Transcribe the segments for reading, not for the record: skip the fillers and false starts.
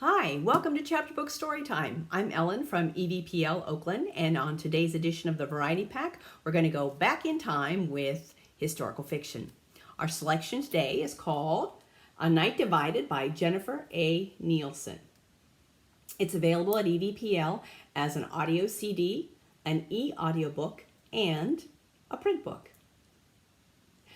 Hi, welcome to Chapter Book Storytime. I'm Ellen from EVPL Oakland, and on today's edition of the Variety Pack, we're going to go back in time with historical fiction. Our selection today is called A Night Divided by Jennifer A. Nielsen. It's available at EVPL as an audio CD, an e-audiobook, and a print book.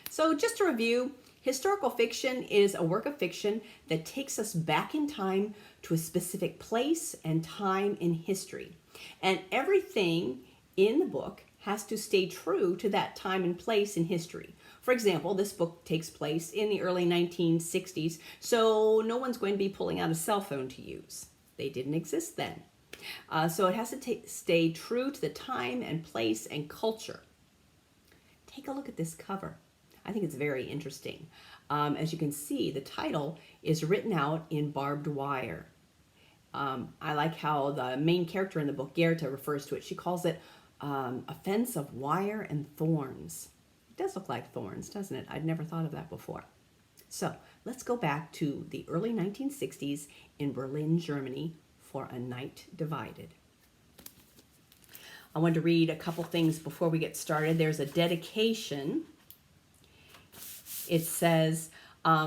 So just to review, historical fiction is a work of fiction that takes us back in time to a specific place and time in history. And everything in the book has to stay true to that time and place in history. For example, this book takes place in the early 1960s, so no one's going to be pulling out a cell phone to use. They didn't exist then. So it has to stay true to the time and place and culture. Take a look at this cover. I think it's very interesting. As you can see, the title is written out in barbed wire. I like how the main character in the book, 𝐴 refers to it. She calls it a fence of wire and thorns. It does look like thorns, doesn't it? I'd never thought of that before. So let's go back to the early 1960s in Berlin, Germany for A Night Divided. I wanted to read a couple things before we get started. There's a dedication. It says,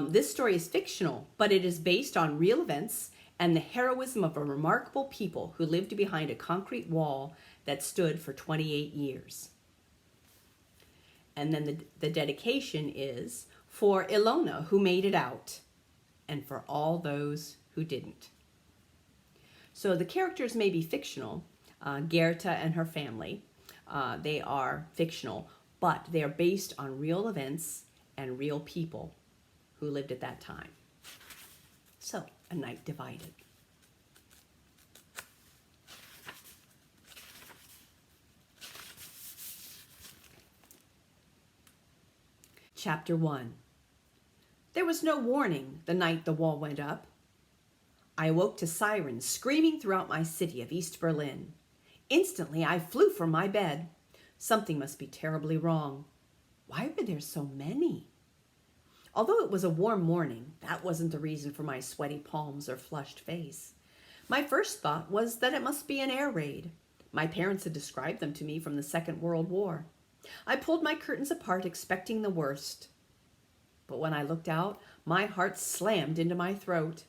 this story is fictional, but it is based on real events and the heroism of a remarkable people who lived behind a concrete wall that stood for 28 years. And then the dedication is for Ilona, who made it out, and for all those who didn't. So the characters may be fictional, 𝐴 and her family. They are fictional, but they are based on real events and real people who lived at that time. So, A Night Divided. Chapter 1. There was no warning the night the wall went up. I awoke to sirens screaming throughout my city of East Berlin. Instantly, I flew from my bed. Something must be terribly wrong. Why were there so many? Although it was a warm morning, that wasn't the reason for my sweaty palms or flushed face. My first thought was that it must be an air raid. My parents had described them to me from the Second World War. I pulled my curtains apart, expecting the worst. But when I looked out, my heart slammed into my throat.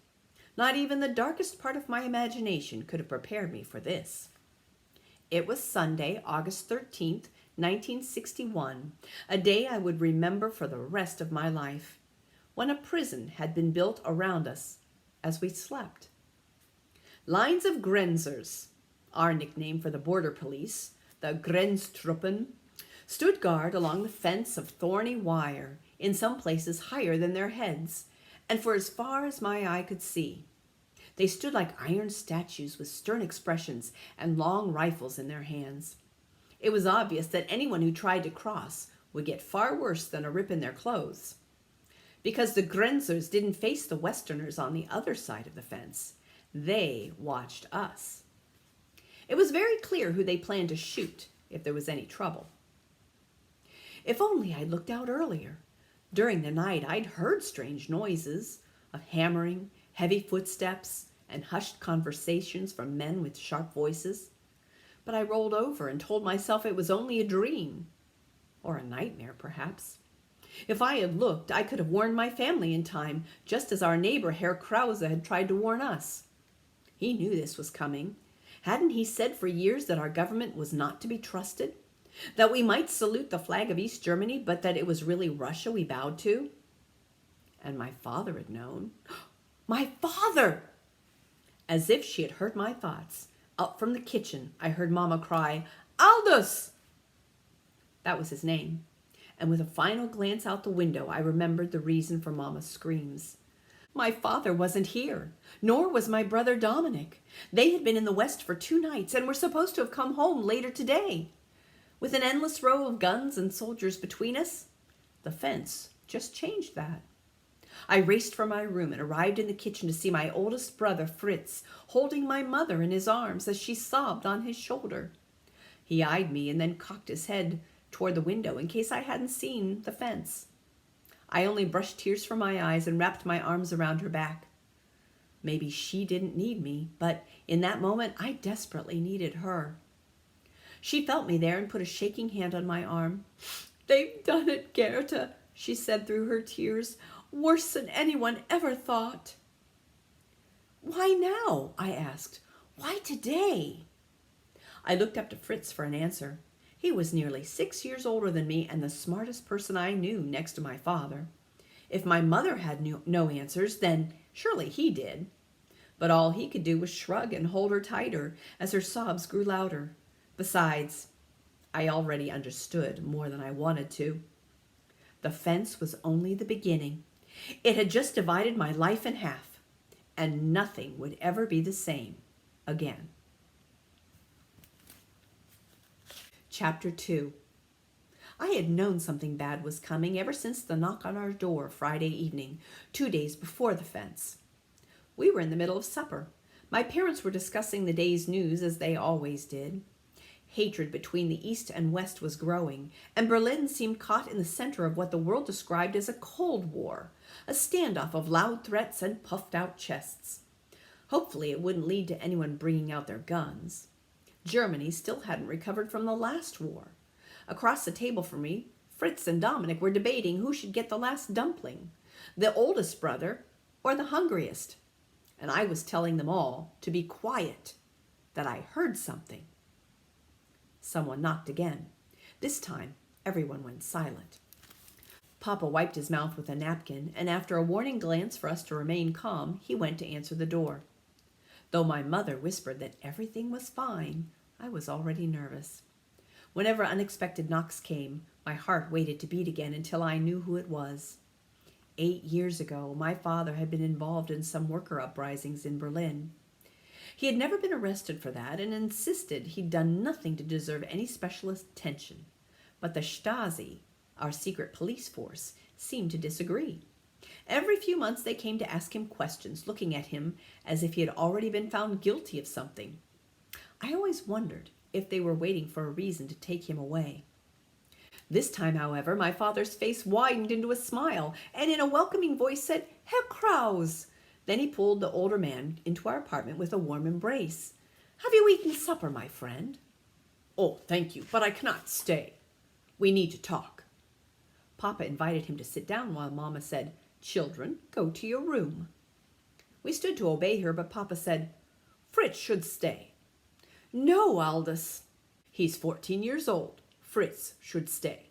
Not even the darkest part of my imagination could have prepared me for this. It was Sunday, August 13th, 1961, a day I would remember for the rest of my life, when a prison had been built around us as we slept. Lines of Grenzers, our nickname for the border police, the Grenztruppen, stood guard along the fence of thorny wire, in some places higher than their heads, and for as far as my eye could see. They stood like iron statues with stern expressions and long rifles in their hands. It was obvious that anyone who tried to cross would get far worse than a rip in their clothes. Because the Grenzers didn't face the Westerners on the other side of the fence. They watched us. It was very clear who they planned to shoot if there was any trouble. If only I'd looked out earlier. During the night, I'd heard strange noises of hammering, heavy footsteps, and hushed conversations from men with sharp voices. But I rolled over and told myself it was only a dream, or a nightmare, perhaps. If I had looked, I could have warned my family in time, just as our neighbor Herr Krause had tried to warn us. He knew this was coming. Hadn't he said for years that our government was not to be trusted? That we might salute the flag of East Germany, but that it was really Russia we bowed to? And my father had known. My father! As if she had heard my thoughts. Up from the kitchen, I heard Mama cry, "Aldous!" That was his name. And with a final glance out the window, I remembered the reason for Mama's screams. My father wasn't here, nor was my brother Dominic. They had been in the West for 2 nights and were supposed to have come home later today. With an endless row of guns and soldiers between us, the fence just changed that. I raced from my room and arrived in the kitchen to see my oldest brother, Fritz, holding my mother in his arms as she sobbed on his shoulder. He eyed me and then cocked his head toward the window in case I hadn't seen the fence. I only brushed tears from my eyes and wrapped my arms around her back. Maybe she didn't need me, but in that moment I desperately needed her. She felt me there and put a shaking hand on my arm. "They've done it, Goethe," she said through her tears. "Worse than anyone ever thought." "Why now?" I asked. "Why today?" I looked up to Fritz for an answer. He was nearly 6 years older than me and the smartest person I knew next to my father. If my mother had no answers, then surely he did. But all he could do was shrug and hold her tighter as her sobs grew louder. Besides, I already understood more than I wanted to. The fence was only the beginning. It had just divided my life in half, and nothing would ever be the same again. Chapter 2. I had known something bad was coming ever since the knock on our door Friday evening, 2 days before the fence. We were in the middle of supper. My parents were discussing the day's news as they always did. Hatred between the East and West was growing, and Berlin seemed caught in the center of what the world described as a Cold War, a standoff of loud threats and puffed-out chests. Hopefully it wouldn't lead to anyone bringing out their guns. Germany still hadn't recovered from the last war. Across the table from me, Fritz and Dominic were debating who should get the last dumpling, the oldest brother or the hungriest. And I was telling them all to be quiet, that I heard something. Someone knocked again. This time, everyone went silent. Papa wiped his mouth with a napkin, and after a warning glance for us to remain calm, he went to answer the door. Though my mother whispered that everything was fine, I was already nervous. Whenever unexpected knocks came, my heart waited to beat again until I knew who it was. 8 years ago, my father had been involved in some worker uprisings in Berlin. He had never been arrested for that and insisted he'd done nothing to deserve any special attention. But the Stasi, our secret police force, seemed to disagree. Every few months they came to ask him questions, looking at him as if he had already been found guilty of something. I always wondered if they were waiting for a reason to take him away. This time, however, my father's face widened into a smile, and in a welcoming voice said, "Herr Kraus." Then he pulled the older man into our apartment with a warm embrace. "Have you eaten supper, my friend?" "Oh, thank you, but I cannot stay. We need to talk." Papa invited him to sit down while Mama said, "Children, go to your room." We stood to obey her, but Papa said, "Fritz should stay." "No, Aldous. He's 14 years old. Fritz should stay."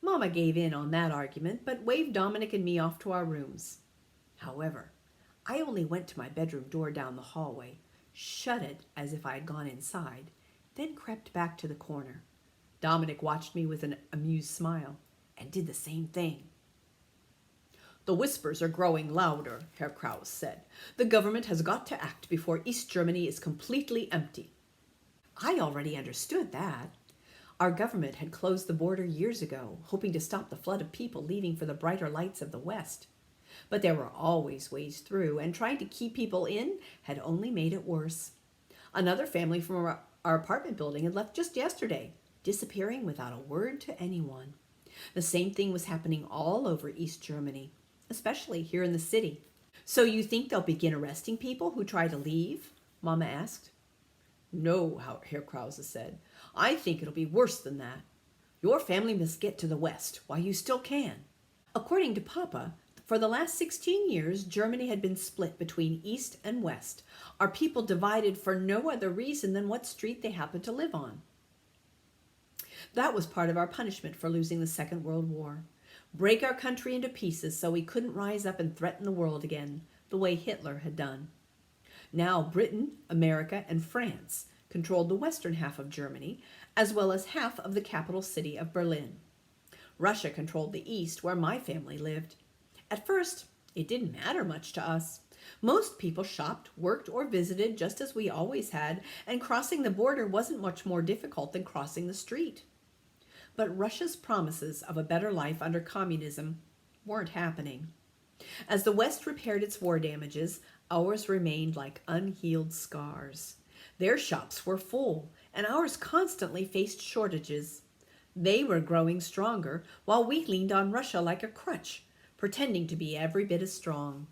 Mama gave in on that argument, but waved Dominic and me off to our rooms. However, I only went to my bedroom door down the hallway, shut it as if I had gone inside, then crept back to the corner. Dominic watched me with an amused smile and did the same thing. "The whispers are growing louder," Herr Kraus said. "The government has got to act before East Germany is completely empty." I already understood that. Our government had closed the border years ago, hoping to stop the flood of people leaving for the brighter lights of the West. But there were always ways through, and trying to keep people in had only made it worse. Another family from our apartment building had left just yesterday, disappearing without a word to anyone. The same thing was happening all over East Germany, especially here in the city. "So you think they'll begin arresting people who try to leave?" Mama asked. "No," Herr Krause said. "I think it'll be worse than that. Your family must get to the West while you still can." According to Papa, for the last 16 years, Germany had been split between East and West, our people divided for no other reason than what street they happened to live on. That was part of our punishment for losing the Second World War. Break our country into pieces so we couldn't rise up and threaten the world again, the way Hitler had done. Now Britain, America, and France controlled the western half of Germany, as well as half of the capital city of Berlin. Russia controlled the east, where my family lived. At first, it didn't matter much to us. Most people shopped, worked, or visited just as we always had, and crossing the border wasn't much more difficult than crossing the street. But Russia's promises of a better life under communism weren't happening. As the West repaired its war damages, ours remained like unhealed scars. Their shops were full, and ours constantly faced shortages. They were growing stronger, while we leaned on Russia like a crutch, pretending to be every bit as strong.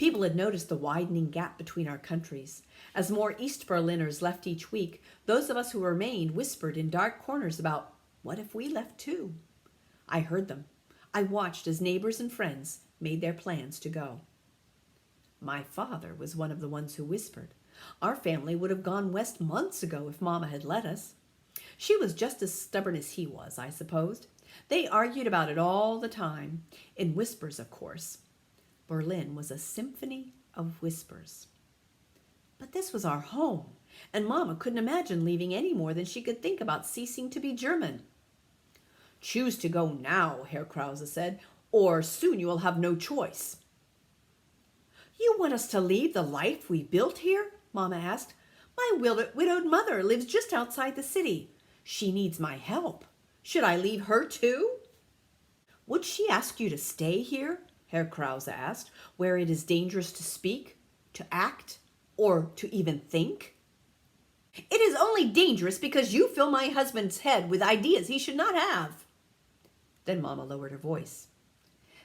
People had noticed the widening gap between our countries. As more East Berliners left each week, those of us who remained whispered in dark corners about, what if we left too? I heard them. I watched as neighbors and friends made their plans to go. My father was one of the ones who whispered. Our family would have gone west months ago if Mama had let us. She was just as stubborn as he was, I supposed. They argued about it all the time, in whispers, of course. Berlin was a symphony of whispers. But this was our home, and Mama couldn't imagine leaving any more than she could think about ceasing to be German. Choose to go now, Herr Krause said, or soon you will have no choice. You want us to leave the life we built here? Mama asked. My widowed mother lives just outside the city. She needs my help. Should I leave her too? Would she ask you to stay here? Herr Krause asked, where it is dangerous to speak, to act, or to even think? It is only dangerous because you fill my husband's head with ideas he should not have. Then Mama lowered her voice.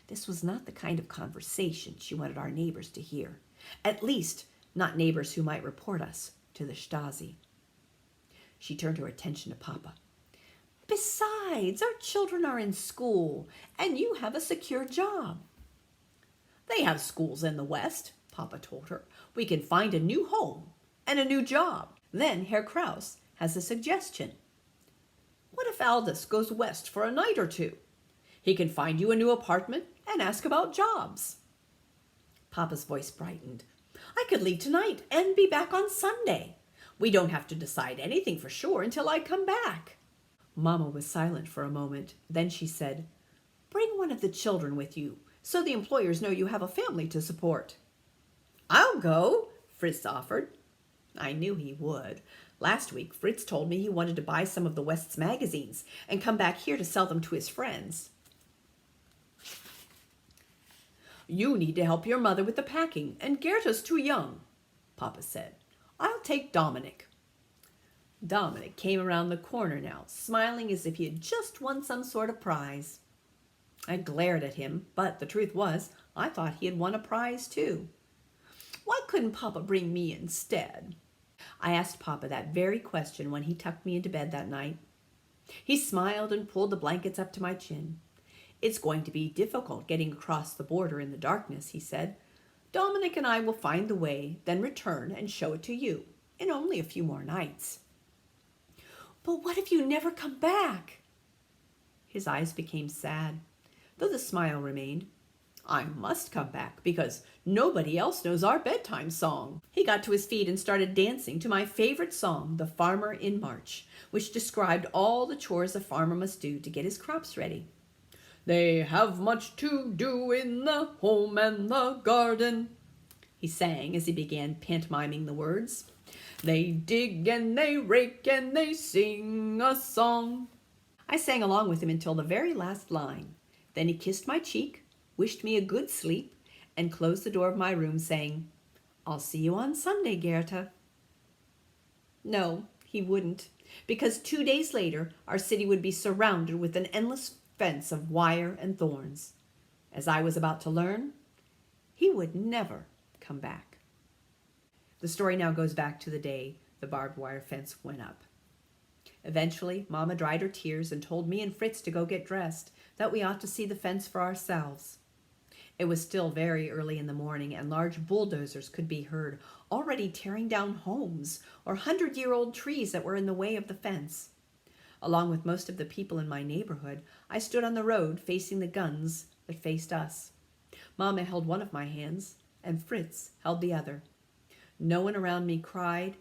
This was not the kind of conversation she wanted our neighbors to hear, at least not neighbors who might report us to the Stasi. She turned her attention to Papa. Besides, our children are in school, and you have a secure job. They have schools in the West, Papa told her. We can find a new home and a new job. Then Herr Krause has a suggestion. What if Aldous goes west for a night or two? He can find you a new apartment and ask about jobs. Papa's voice brightened. I could leave tonight and be back on Sunday. We don't have to decide anything for sure until I come back. Mama was silent for a moment. Then she said, Bring one of the children with you, so the employers know you have a family to support. I'll go, Fritz offered. I knew he would. Last week, Fritz told me he wanted to buy some of the West's magazines and come back here to sell them to his friends. You need to help your mother with the packing, and Gerta's too young, Papa said. I'll take Dominic. Dominic came around the corner now, smiling as if he had just won some sort of prize. I glared at him, but the truth was, I thought he had won a prize too. Why couldn't Papa bring me instead? I asked Papa that very question when he tucked me into bed that night. He smiled and pulled the blankets up to my chin. It's going to be difficult getting across the border in the darkness, he said. Dominic and I will find the way, then return and show it to you in only a few more nights. But what if you never come back? His eyes became sad, though the smile remained. I must come back because nobody else knows our bedtime song. He got to his feet and started dancing to my favorite song, The Farmer in March, which described all the chores a farmer must do to get his crops ready. They have much to do in the home and the garden, he sang as he began pantomiming the words. They dig and they rake and they sing a song. I sang along with him until the very last line. Then he kissed my cheek, wished me a good sleep, and closed the door of my room, saying, I'll see you on Sunday, Gerta. No, he wouldn't, because 2 days later our city would be surrounded with an endless fence of wire and thorns. As I was about to learn, he would never come back. The story now goes back to the day the barbed wire fence went up. Eventually, Mama dried her tears and told me and Fritz to go get dressed, that we ought to see the fence for ourselves. It was still very early in the morning, and large bulldozers could be heard, already tearing down homes or 100-year-old trees that were in the way of the fence. Along with most of the people in my neighborhood, I stood on the road facing the guns that faced us. Mama held one of my hands, and Fritz held the other. No one around me cried,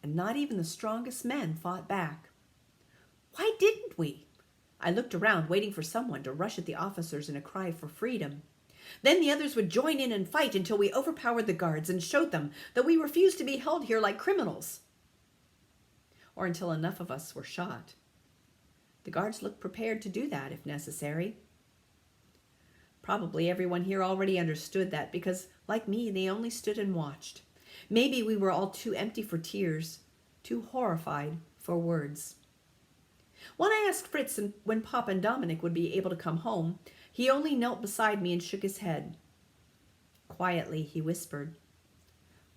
and not even the strongest men fought back. Why didn't we? I looked around, waiting for someone to rush at the officers in a cry for freedom. Then the others would join in and fight until we overpowered the guards and showed them that we refused to be held here like criminals. Or until enough of us were shot. The guards looked prepared to do that if necessary. Probably everyone here already understood that because, like me, they only stood and watched. Maybe we were all too empty for tears, too horrified for words. When I asked Fritz when Papa and Dominic would be able to come home, he only knelt beside me and shook his head. Quietly, he whispered,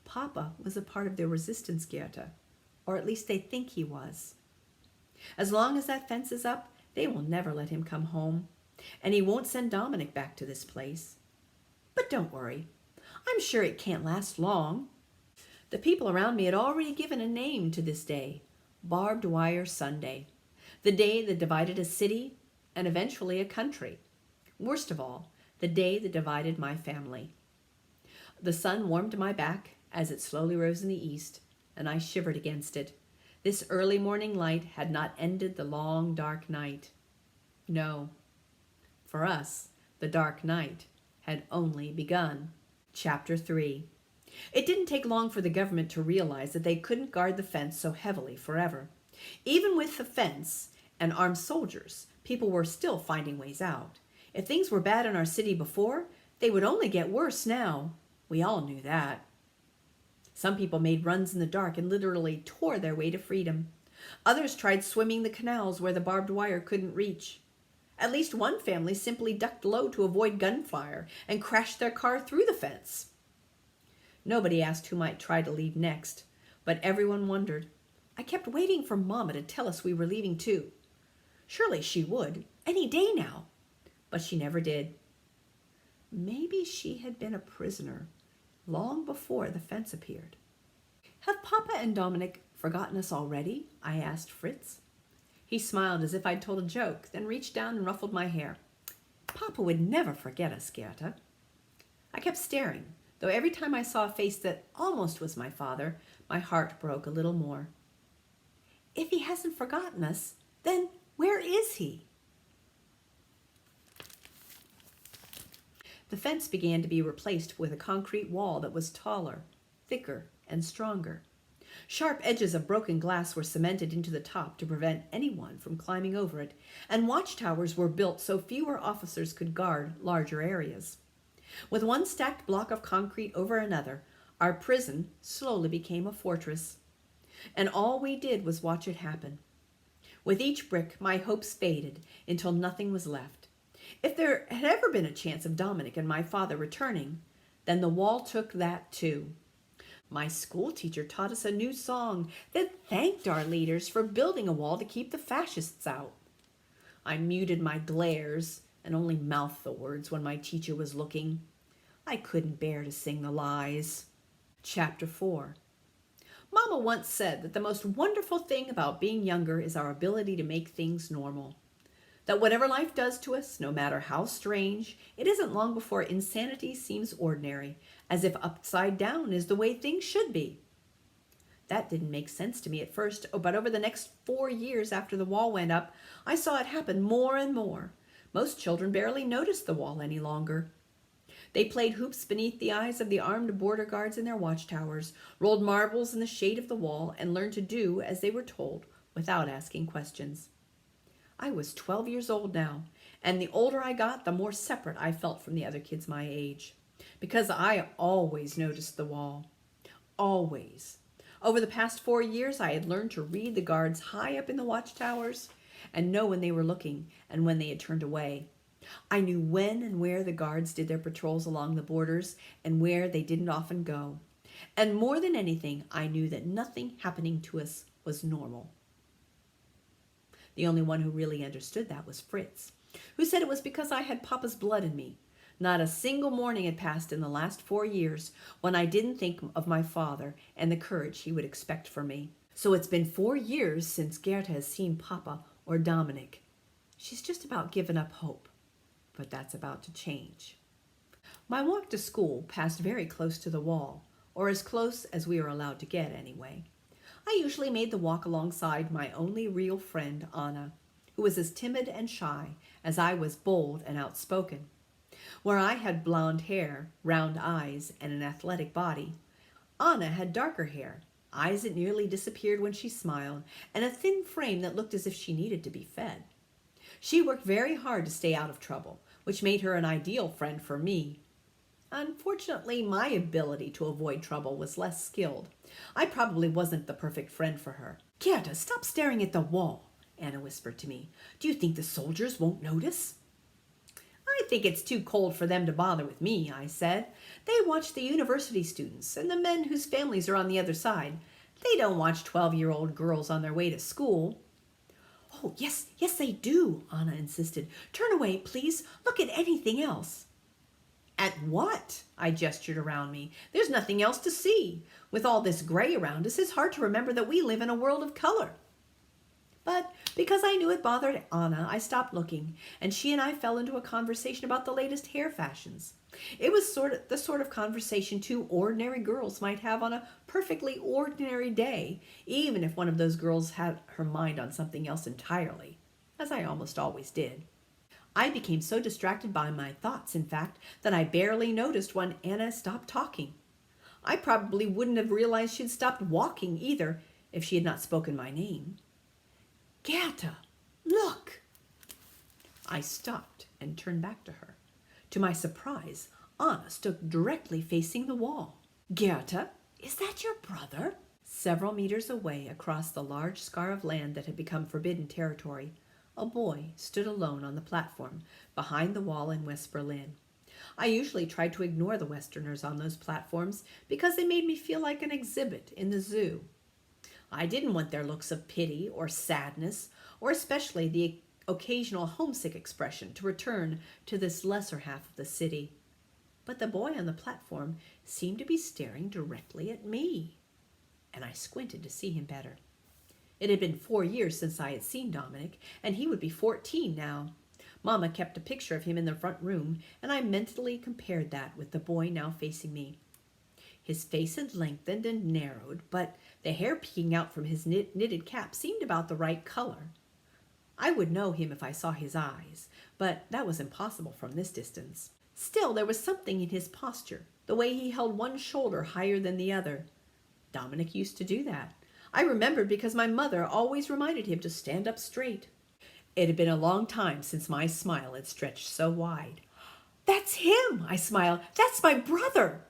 "Papa was a part of the resistance, Goethe, or at least they think he was. As long as that fence is up, they will never let him come home, and he won't send Dominic back to this place. But don't worry, I'm sure it can't last long." The people around me had already given a name to this day, Barbed Wire Sunday, the day that divided a city and eventually a country. Worst of all, the day that divided my family. The sun warmed my back as it slowly rose in the east, and I shivered against it. This early morning light had not ended the long, dark night. No, for us, the dark night had only begun. Chapter 3. It didn't take long for the government to realize that they couldn't guard the fence so heavily forever. Even with the fence and armed soldiers, people were still finding ways out. If things were bad in our city before, they would only get worse now. We all knew that. Some people made runs in the dark and literally tore their way to freedom. Others tried swimming the canals where the barbed wire couldn't reach. At least one family simply ducked low to avoid gunfire and crashed their car through the fence. Nobody asked who might try to leave next, but everyone wondered. I kept waiting for Mama to tell us we were leaving too. Surely she would, any day now, but she never did. Maybe she had been a prisoner long before the fence appeared. "Have Papa and Dominic forgotten us already?" I asked Fritz. He smiled as if I'd told a joke, then reached down and ruffled my hair. "Papa would never forget us, Goethe." I kept staring, though every time I saw a face that almost was my father, my heart broke a little more. If he hasn't forgotten us, then where is he? The fence began to be replaced with a concrete wall that was taller, thicker, and stronger. Sharp edges of broken glass were cemented into the top to prevent anyone from climbing over it, and watchtowers were built so fewer officers could guard larger areas. With one stacked block of concrete over another, our prison slowly became a fortress. And all we did was watch it happen. With each brick, my hopes faded until nothing was left. If there had ever been a chance of Dominic and my father returning, then the wall took that too. My school teacher taught us a new song that thanked our leaders for building a wall to keep the fascists out. I muted my glares and only mouthed the words when my teacher was looking. I couldn't bear to sing the lies. Chapter 4. Mama once said that the most wonderful thing about being younger is our ability to make things normal. That whatever life does to us, no matter how strange, it isn't long before insanity seems ordinary, as if upside down is the way things should be. That didn't make sense to me at first, but over the next 4 years after the wall went up, I saw it happen more and more. Most children barely noticed the wall any longer. They played hoops beneath the eyes of the armed border guards in their watchtowers, rolled marbles in the shade of the wall, and learned to do as they were told without asking questions. I was 12 years old now, and the older I got, the more separate I felt from the other kids my age, because I always noticed the wall. Always. Over the past 4 years, I had learned to read the guards high up in the watchtowers and know when they were looking and when they had turned away. I knew when and where the guards did their patrols along the borders and where they didn't often go. And more than anything, I knew that nothing happening to us was normal. The only one who really understood that was Fritz, who said it was because I had Papa's blood in me. Not a single morning had passed in the last 4 years when I didn't think of my father and the courage he would expect from me. So it's been 4 years since Goethe has seen Papa or Dominic. She's just about given up hope, but that's about to change. My walk to school passed very close to the wall, or as close as we were allowed to get anyway. I usually made the walk alongside my only real friend, Anna, who was as timid and shy as I was bold and outspoken. Where I had blonde hair, round eyes, and an athletic body, Anna had darker hair, eyes that nearly disappeared when she smiled, and a thin frame that looked as if she needed to be fed. She worked very hard to stay out of trouble, which made her an ideal friend for me. Unfortunately, my ability to avoid trouble was less skilled. I probably wasn't the perfect friend for her. "Goethe, stop staring at the wall," Anna whispered to me. "Do you think the soldiers won't notice?" I think it's too cold for them to bother with me, I said. They watch the university students and the men whose families are on the other side. They don't watch 12-year-old girls on their way to school. Oh, yes, they do, Anna insisted. Turn away, please. Look at anything else. At what? I gestured around me. There's nothing else to see. With all this gray around us, it's hard to remember that we live in a world of color. But because I knew it bothered Anna, I stopped looking, and she and I fell into a conversation about the latest hair fashions. It was the sort of conversation two ordinary girls might have on a perfectly ordinary day, even if one of those girls had her mind on something else entirely, as I almost always did. I became so distracted by my thoughts, in fact, that I barely noticed when Anna stopped talking. I probably wouldn't have realized she'd stopped walking either if she had not spoken my name. Gerda, look! I stopped and turned back to her. To my surprise, Anna stood directly facing the wall. Gerda, is that your brother? Several meters away across the large scar of land that had become forbidden territory, a boy stood alone on the platform behind the wall in West Berlin. I usually tried to ignore the Westerners on those platforms because they made me feel like an exhibit in the zoo. I didn't want their looks of pity or sadness, or especially the occasional homesick expression to return to this lesser half of the city. But the boy on the platform seemed to be staring directly at me, and I squinted to see him better. It had been 4 years since I had seen Dominic, and he would be 14 now. Mama kept a picture of him in the front room, and I mentally compared that with the boy now facing me. His face had lengthened and narrowed, but the hair peeking out from his knitted cap seemed about the right color. I would know him if I saw his eyes, but that was impossible from this distance. Still, there was something in his posture, the way he held one shoulder higher than the other. Dominic used to do that. I remembered because my mother always reminded him to stand up straight. It had been a long time since my smile had stretched so wide. That's him, I smiled. That's my brother.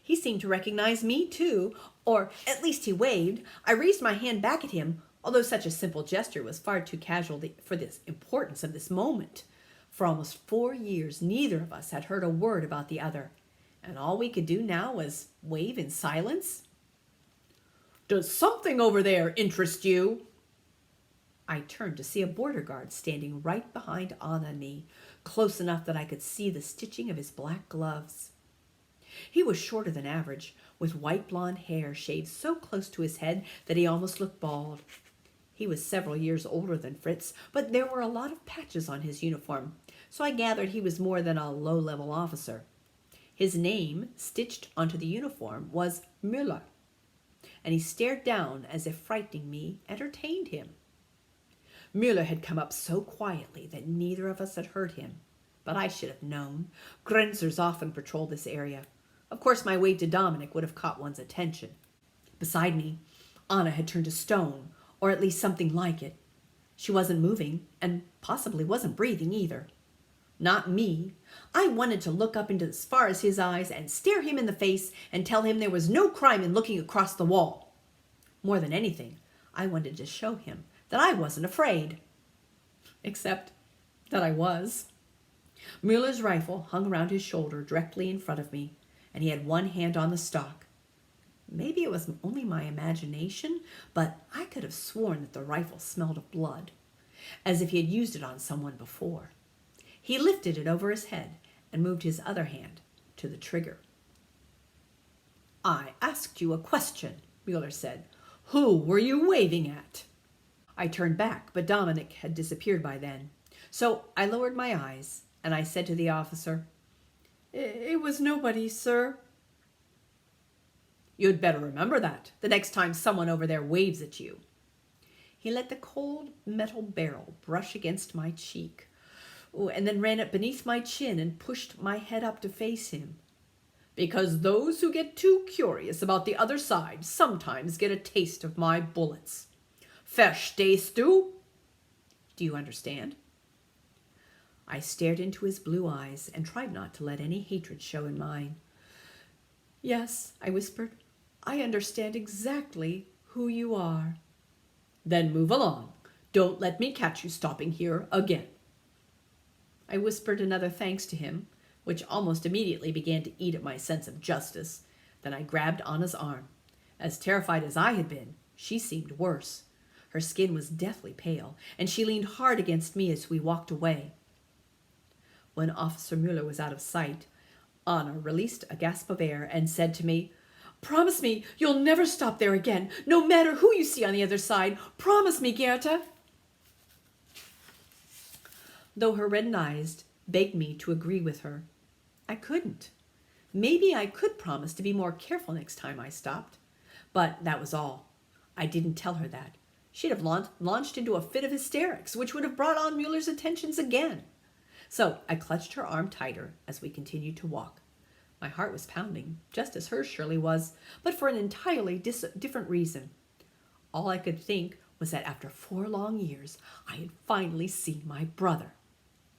He seemed to recognize me, too, or at least he waved. I raised my hand back at him, although such a simple gesture was far too casual for the importance of this moment. For almost 4 years, neither of us had heard a word about the other, and all we could do now was wave in silence. Does something over there interest you? I turned to see a border guard standing right behind Anna and me, close enough that I could see the stitching of his black gloves. He was shorter than average, with white blonde hair shaved so close to his head that he almost looked bald. He was several years older than Fritz, but there were a lot of patches on his uniform, so I gathered he was more than a low-level officer. His name, stitched onto the uniform, was Müller, and he stared down as if frightening me entertained him. Müller had come up so quietly that neither of us had heard him, but I should have known. Grenzers often patrol this area. Of course, my wave to Dominic would have caught one's attention. Beside me, Anna had turned to stone, or at least something like it. She wasn't moving, and possibly wasn't breathing either. Not me. I wanted to look up into as far as his eyes and stare him in the face and tell him there was no crime in looking across the wall. More than anything, I wanted to show him that I wasn't afraid. Except that I was. Müller's rifle hung around his shoulder directly in front of me, and he had one hand on the stock. Maybe it was only my imagination, but I could have sworn that the rifle smelled of blood, as if he had used it on someone before. He lifted it over his head and moved his other hand to the trigger. I asked you a question, Müller said. Who were you waving at? I turned back, but Dominic had disappeared by then. So I lowered my eyes, and I said to the officer, It was nobody, sir. You'd better remember that the next time someone over there waves at you. He let the cold metal barrel brush against my cheek, and then ran it beneath my chin and pushed my head up to face him. Because those who get too curious about the other side sometimes get a taste of my bullets. Verstehst du? Do you understand? I stared into his blue eyes and tried not to let any hatred show in mine. Yes, I whispered. I understand exactly who you are. Then move along. Don't let me catch you stopping here again. I whispered another thanks to him, which almost immediately began to eat at my sense of justice. Then I grabbed Anna's arm. As terrified as I had been, she seemed worse. Her skin was deathly pale, and she leaned hard against me as we walked away. When Officer Müller was out of sight, Anna released a gasp of air and said to me, "Promise me you'll never stop there again, no matter who you see on the other side. Promise me, 𝐴 𝑁𝑖𝑔ℎ𝑡." Though her reddened eyes begged me to agree with her, I couldn't. Maybe I could promise to be more careful next time I stopped. But that was all. I didn't tell her that. She'd have launched into a fit of hysterics, which would have brought on Müller's attentions again. So I clutched her arm tighter as we continued to walk. My heart was pounding, just as hers surely was, but for an entirely different reason. All I could think was that after 4 long years, I had finally seen my brother.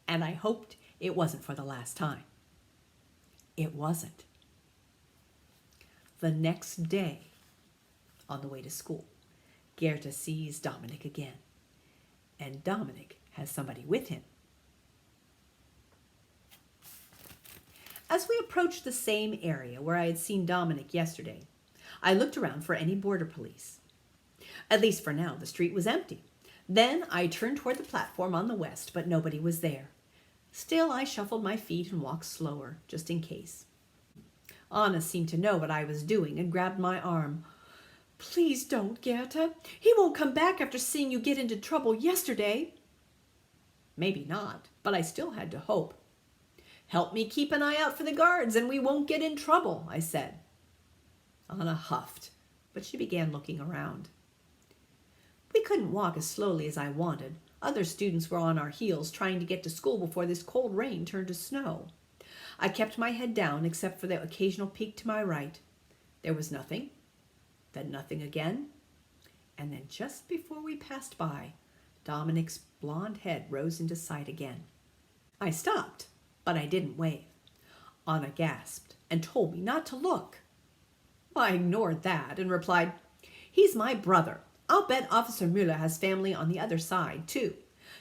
And I hoped it wasn't for the last time. It wasn't. The next day, on the way to school, 𝐴 𝑁𝑖𝑔ℎ𝑡 sees Dominic again. And Dominic has somebody with him. As we approached the same area where I had seen Dominic yesterday, I looked around for any border police. At least for now, the street was empty. Then I turned toward the platform on the west, but nobody was there. Still, I shuffled my feet and walked slower, just in case. Anna seemed to know what I was doing and grabbed my arm. "Please don't, 𝐴 𝑁𝑖𝑔ℎ𝑡. He won't come back after seeing you get into trouble yesterday." Maybe not, but I still had to hope. "Help me keep an eye out for the guards and we won't get in trouble," I said. Anna huffed, but she began looking around. We couldn't walk as slowly as I wanted. Other students were on our heels trying to get to school before this cold rain turned to snow. I kept my head down except for the occasional peek to my right. There was nothing, then nothing again, and then just before we passed by, Dominic's blonde head rose into sight again. I stopped, but I didn't wave. Anna gasped and told me not to look. I ignored that and replied, "He's my brother. I'll bet Officer Müller has family on the other side, too.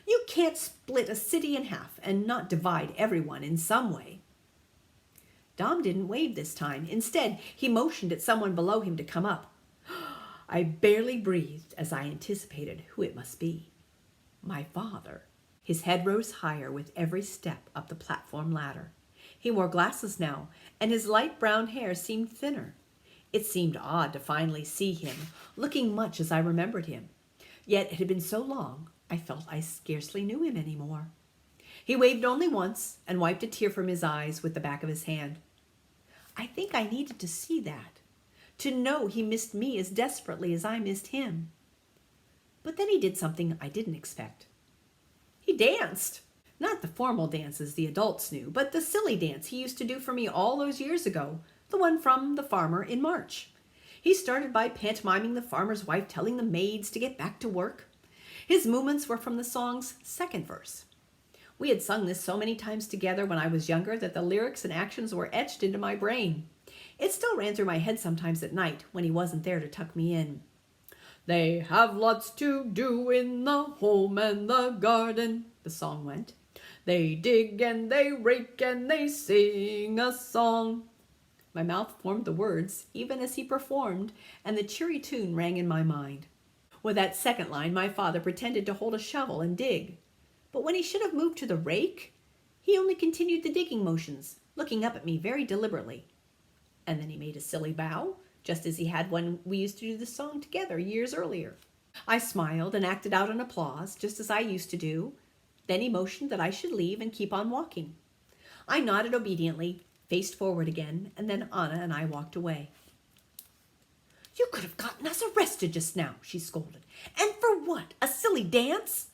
You can't split a city in half and not divide everyone in some way." Dom didn't wave this time. Instead, he motioned at someone below him to come up. I barely breathed as I anticipated who it must be. My father. His head rose higher with every step up the platform ladder. He wore glasses now, and his light brown hair seemed thinner. It seemed odd to finally see him, looking much as I remembered him. Yet it had been so long, I felt I scarcely knew him anymore. He waved only once and wiped a tear from his eyes with the back of his hand. I think I needed to see that, to know he missed me as desperately as I missed him. But then he did something I didn't expect. He danced. Not the formal dances the adults knew, but the silly dance he used to do for me all those years ago, the one from The Farmer in March. He started by pantomiming the farmer's wife telling the maids to get back to work. His movements were from the song's second verse. We had sung this so many times together when I was younger that the lyrics and actions were etched into my brain. It still ran through my head sometimes at night when he wasn't there to tuck me in. "They have lots to do in the home and the garden," the song went. "They dig and they rake and they sing a song." My mouth formed the words even as he performed, and the cheery tune rang in my mind. With that second line, my father pretended to hold a shovel and dig. But when he should have moved to the rake, he only continued the digging motions, looking up at me very deliberately. And then he made a silly bow, just as he had when we used to do the song together years earlier. I smiled and acted out an applause, just as I used to do. Then he motioned that I should leave and keep on walking. I nodded obediently, faced forward again, and then Anna and I walked away. "You could have gotten us arrested just now," she scolded. "And for what? A silly dance?"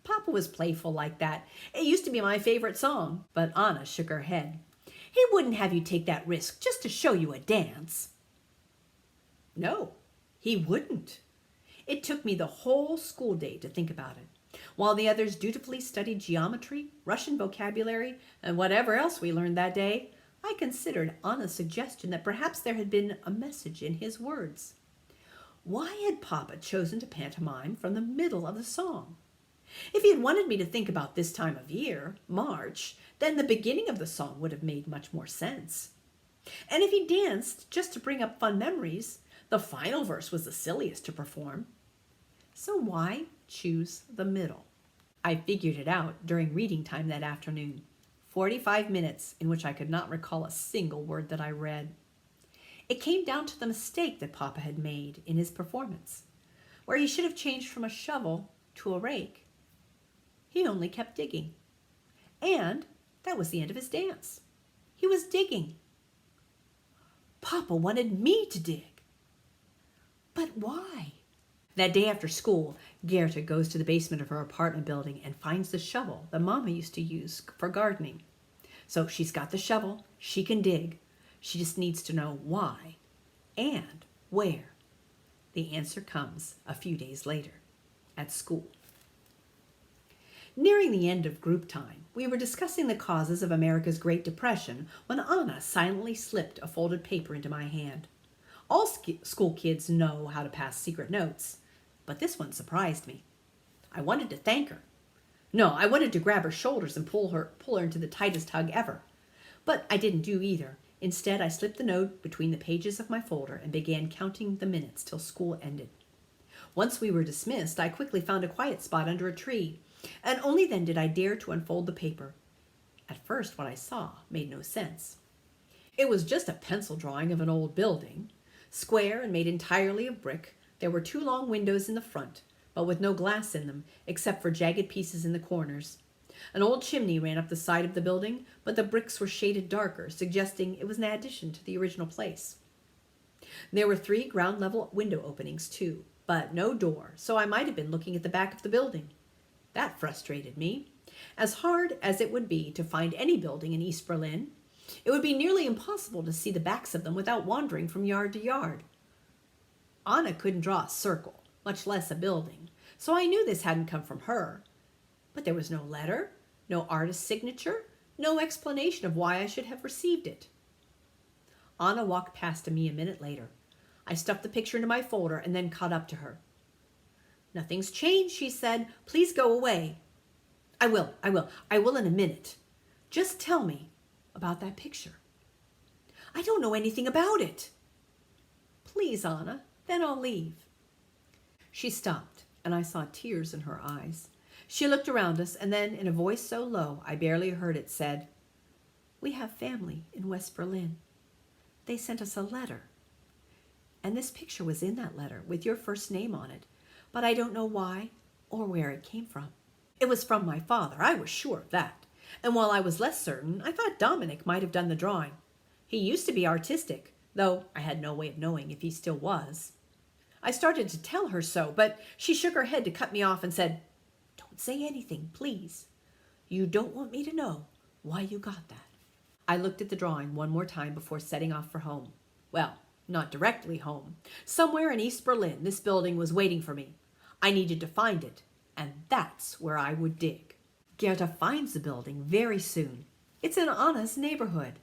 Papa was playful like that. It used to be my favorite song, but Anna shook her head. "He wouldn't have you take that risk just to show you a dance." No, he wouldn't. It took me the whole school day to think about it. While the others dutifully studied geometry, Russian vocabulary, and whatever else we learned that day, I considered Anna's suggestion that perhaps there had been a message in his words. Why had Papa chosen to pantomime from the middle of the song? If he had wanted me to think about this time of year, March, then the beginning of the song would have made much more sense. And if he danced just to bring up fun memories, the final verse was the silliest to perform. So why choose the middle? I figured it out during reading time that afternoon. 45 minutes in which I could not recall a single word that I read. It came down to the mistake that Papa had made in his performance, where he should have changed from a shovel to a rake. He only kept digging. And that was the end of his dance. He was digging. Papa wanted me to dig. But why? That day after school, Gerda goes to the basement of her apartment building and finds the shovel that Mama used to use for gardening. So she's got the shovel, she can dig. She just needs to know why and where. The answer comes a few days later at school. Nearing the end of group time, we were discussing the causes of America's Great Depression when Anna silently slipped a folded paper into my hand. All school kids know how to pass secret notes, but this one surprised me. I wanted to thank her. No, I wanted to grab her shoulders and pull her into the tightest hug ever. But I didn't do either. Instead, I slipped the note between the pages of my folder and began counting the minutes till school ended. Once we were dismissed, I quickly found a quiet spot under a tree, and only then did I dare to unfold the paper. At first, what I saw made no sense. It was just a pencil drawing of an old building. Square and made entirely of brick, there were 2 long windows in the front, but with no glass in them, except for jagged pieces in the corners. An old chimney ran up the side of the building, but the bricks were shaded darker, suggesting it was an addition to the original place. There were 3 ground-level window openings, too, but no door, so I might have been looking at the back of the building. That frustrated me. As hard as it would be to find any building in East Berlin, it would be nearly impossible to see the backs of them without wandering from yard to yard. Anna couldn't draw a circle, much less a building, so I knew this hadn't come from her. But there was no letter, no artist's signature, no explanation of why I should have received it. Anna walked past me a minute later. I stuffed the picture into my folder and then caught up to her. "Nothing's changed," she said. "Please go away." I will in a minute. Just tell me about that picture." "I don't know anything about it." "Please, Anna, then I'll leave." She stopped, and I saw tears in her eyes. She looked around us, and then, in a voice so low I barely heard it, said, "We have family in West Berlin. They sent us a letter. And this picture was in that letter, with your first name on it, but I don't know why or where it came from. It was from my father, I was sure of that. And while I was less certain, I thought Dominic might have done the drawing. He used to be artistic, though I had no way of knowing if he still was. I started to tell her so, but she shook her head to cut me off and said, "Don't say anything, please. You don't want me to know why you got that." I looked at the drawing one more time before setting off for home. Well, not directly home. Somewhere in East Berlin, this building was waiting for me. I needed to find it, and that's where I would dig. Gerda finds the building very soon. It's in Anna's neighborhood.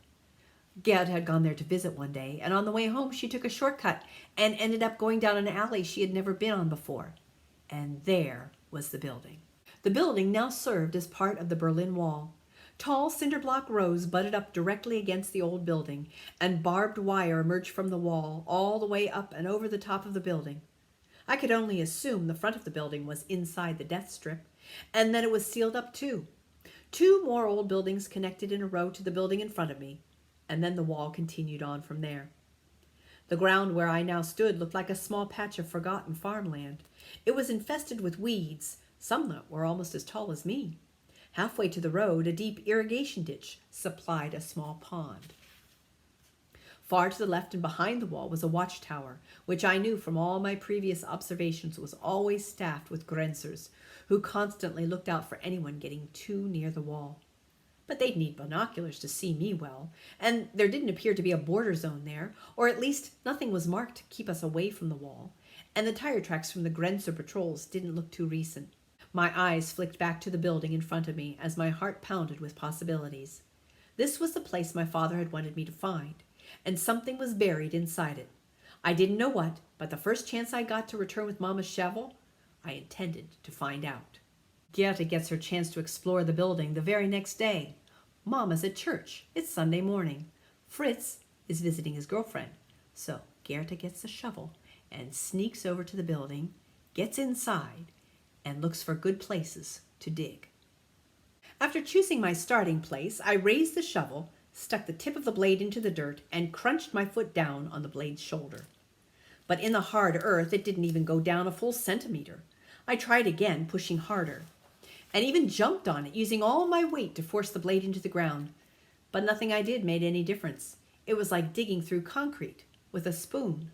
Gerda had gone there to visit one day, and on the way home she took a shortcut and ended up going down an alley she had never been on before. And there was the building. The building now served as part of the Berlin Wall. Tall cinder block rows butted up directly against the old building, and barbed wire emerged from the wall all the way up and over the top of the building. I could only assume the front of the building was inside the death strip, and that it was sealed up too. 2 more old buildings connected in a row to the building in front of me, and then the wall continued on from there. The ground where I now stood looked like a small patch of forgotten farmland. It was infested with weeds, some that were almost as tall as me. Halfway to the road, a deep irrigation ditch supplied a small pond. Far to the left and behind the wall was a watchtower, which I knew from all my previous observations was always staffed with grenzers, who constantly looked out for anyone getting too near the wall. But they'd need binoculars to see me well, and there didn't appear to be a border zone there, or at least nothing was marked to keep us away from the wall, and the tire tracks from the Grenzer patrols didn't look too recent. My eyes flicked back to the building in front of me as my heart pounded with possibilities. This was the place my father had wanted me to find, and something was buried inside it. I didn't know what, but the first chance I got to return with Mama's shovel, I intended to find out. 𝐴 𝑁𝑖𝑔ℎ𝑡 gets her chance to explore the building the very next day. Mama's at church. It's Sunday morning. Fritz is visiting his girlfriend. So 𝐴 𝑁𝑖𝑔ℎ𝑡 gets the shovel and sneaks over to the building, gets inside, and looks for good places to dig. After choosing my starting place, I raised the shovel, stuck the tip of the blade into the dirt, and crunched my foot down on the blade's shoulder. But in the hard earth, it didn't even go down a full centimeter. I tried again, pushing harder, and even jumped on it, using all my weight to force the blade into the ground. But nothing I did made any difference. It was like digging through concrete with a spoon.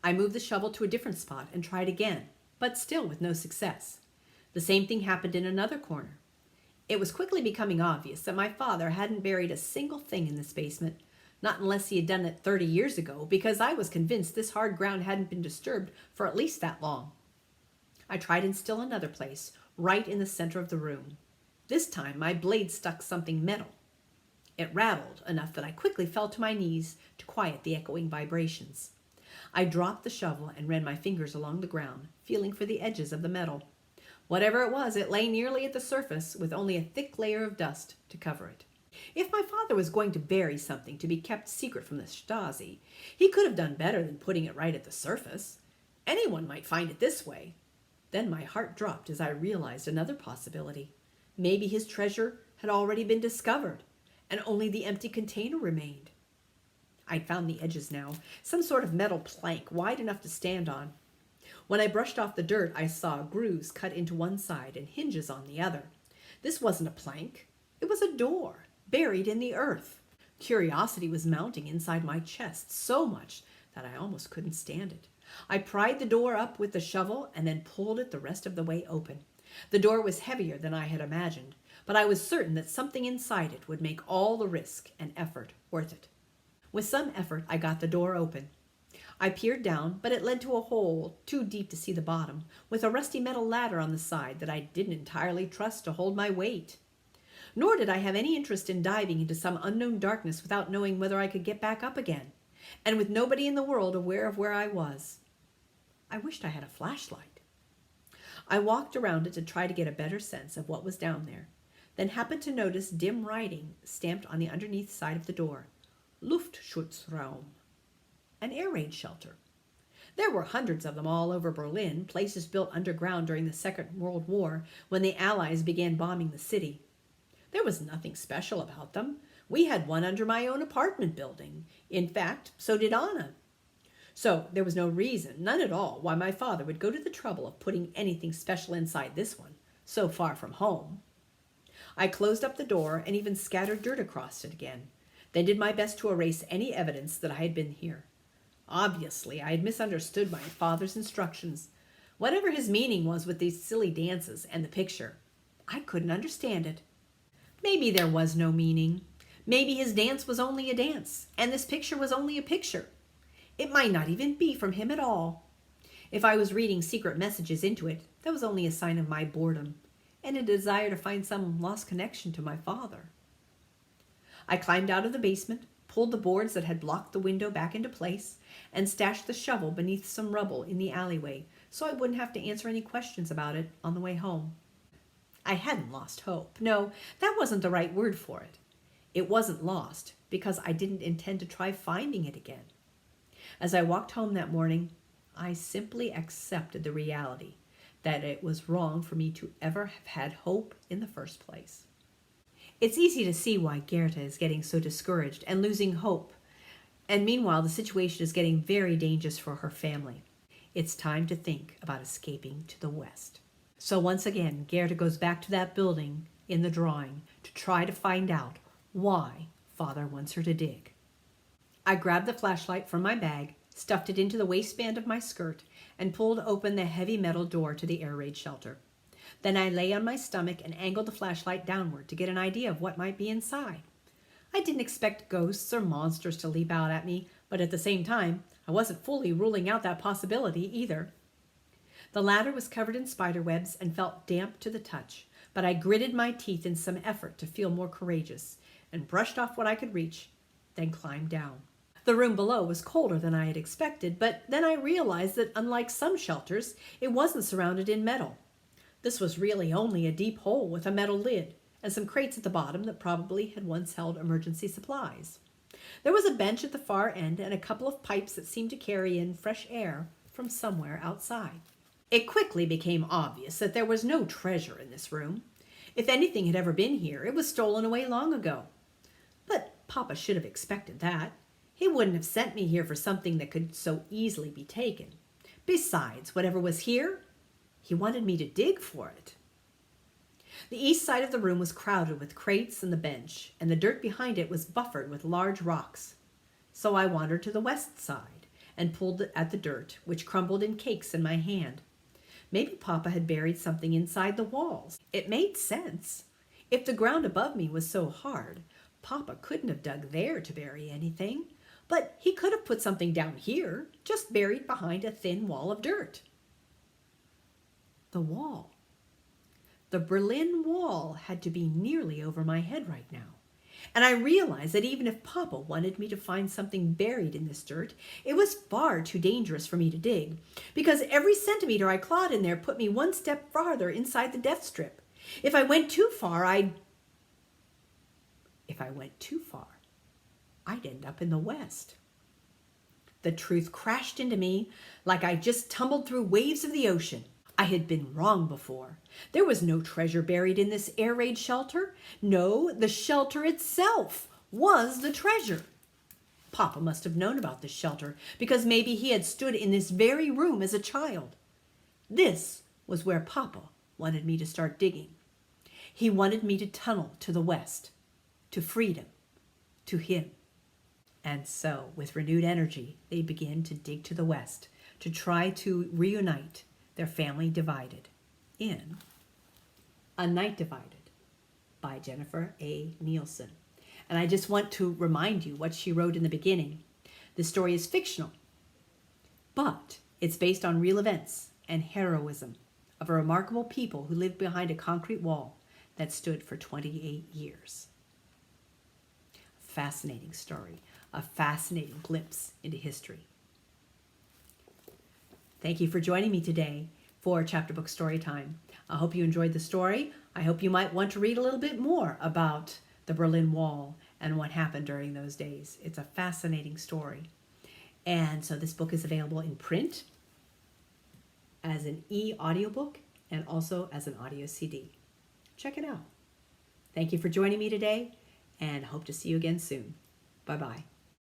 I moved the shovel to a different spot and tried again, but still with no success. The same thing happened in another corner. It was quickly becoming obvious that my father hadn't buried a single thing in this basement, not unless he had done it 30 years ago, because I was convinced this hard ground hadn't been disturbed for at least that long. I tried in still another place, right in the center of the room. This time my blade stuck something metal. It rattled enough that I quickly fell to my knees to quiet the echoing vibrations. I dropped the shovel and ran my fingers along the ground, feeling for the edges of the metal. Whatever it was, it lay nearly at the surface with only a thick layer of dust to cover it. If my father was going to bury something to be kept secret from the Stasi, he could have done better than putting it right at the surface. Anyone might find it this way. Then my heart dropped as I realized another possibility. Maybe his treasure had already been discovered, and only the empty container remained. I'd found the edges now, some sort of metal plank wide enough to stand on. When I brushed off the dirt, I saw grooves cut into one side and hinges on the other. This wasn't a plank. It was a door, buried in the earth. Curiosity was mounting inside my chest so much that I almost couldn't stand it. I pried the door up with the shovel and then pulled it the rest of the way open. The door was heavier than I had imagined, but I was certain that something inside it would make all the risk and effort worth it. With some effort, I got the door open. I peered down, but it led to a hole too deep to see the bottom, with a rusty metal ladder on the side that I didn't entirely trust to hold my weight. Nor did I have any interest in diving into some unknown darkness without knowing whether I could get back up again, and with nobody in the world aware of where I was. I wished I had a flashlight. I walked around it to try to get a better sense of what was down there, then happened to notice dim writing stamped on the underneath side of the door. Luftschutzraum. An air raid shelter. There were hundreds of them all over Berlin, places built underground during the Second World War when the Allies began bombing the city. There was nothing special about them. We had one under my own apartment building. In fact, so did Anna. So there was no reason, none at all, why my father would go to the trouble of putting anything special inside this one, so far from home. I closed up the door and even scattered dirt across it again, then did my best to erase any evidence that I had been here. Obviously, I had misunderstood my father's instructions. Whatever his meaning was with these silly dances and the picture, I couldn't understand it. Maybe there was no meaning. Maybe his dance was only a dance, and this picture was only a picture. It might not even be from him at all. If I was reading secret messages into it, that was only a sign of my boredom and a desire to find some lost connection to my father. I climbed out of the basement, pulled the boards that had blocked the window back into place, and stashed the shovel beneath some rubble in the alleyway so I wouldn't have to answer any questions about it on the way home. I hadn't lost hope. No, that wasn't the right word for it. It wasn't lost because I didn't intend to try finding it again. As I walked home that morning, I simply accepted the reality that it was wrong for me to ever have had hope in the first place. It's easy to see why 𝐴 𝑁𝑖𝑔ℎ𝑡 is getting so discouraged and losing hope. And meanwhile, the situation is getting very dangerous for her family. It's time to think about escaping to the West. So once again, 𝐴 𝑁𝑖𝑔ℎ𝑡 goes back to that building in the drawing to try to find out why Father wants her to dig. I grabbed the flashlight from my bag, stuffed it into the waistband of my skirt, and pulled open the heavy metal door to the air raid shelter. Then I lay on my stomach and angled the flashlight downward to get an idea of what might be inside. I didn't expect ghosts or monsters to leap out at me, but at the same time, I wasn't fully ruling out that possibility either. The ladder was covered in spider webs and felt damp to the touch, but I gritted my teeth in some effort to feel more courageous and brushed off what I could reach, then climbed down. The room below was colder than I had expected, but then I realized that unlike some shelters, it wasn't surrounded in metal. This was really only a deep hole with a metal lid and some crates at the bottom that probably had once held emergency supplies. There was a bench at the far end and a couple of pipes that seemed to carry in fresh air from somewhere outside. It quickly became obvious that there was no treasure in this room. If anything had ever been here, it was stolen away long ago. But Papa should have expected that. He wouldn't have sent me here for something that could so easily be taken. Besides, whatever was here, he wanted me to dig for it. The east side of the room was crowded with crates and the bench, and the dirt behind it was buffered with large rocks. So I wandered to the west side and pulled at the dirt, which crumbled in cakes in my hand. Maybe Papa had buried something inside the walls. It made sense. If the ground above me was so hard, Papa couldn't have dug there to bury anything. But he could have put something down here, just buried behind a thin wall of dirt. The wall. The Berlin Wall had to be nearly over my head right now. And I realized that even if Papa wanted me to find something buried in this dirt, it was far too dangerous for me to dig, because every centimeter I clawed in there put me one step farther inside the death strip. If I went too far, I'd end up in the West. The truth crashed into me like I just tumbled through waves of the ocean. I had been wrong before. There was no treasure buried in this air raid shelter. No, the shelter itself was the treasure. Papa must have known about this shelter because maybe he had stood in this very room as a child. This was where Papa wanted me to start digging. He wanted me to tunnel to the West, to freedom, to him. And so, with renewed energy, they began to dig to the West to try to reunite their family divided in A Night Divided by Jennifer A. Nielsen. And I just want to remind you what she wrote in the beginning. The story is fictional, but it's based on real events and heroism of a remarkable people who lived behind a concrete wall that stood for 28 years. Fascinating story, a fascinating glimpse into history. Thank you for joining me today for Chapter Book Storytime. I hope you enjoyed the story. I hope you might want to read a little bit more about the Berlin Wall and what happened during those days. It's a fascinating story. And so this book is available in print, as an e-audiobook, and also as an audio CD. Check it out. Thank you for joining me today, and hope to see you again soon. Bye-bye.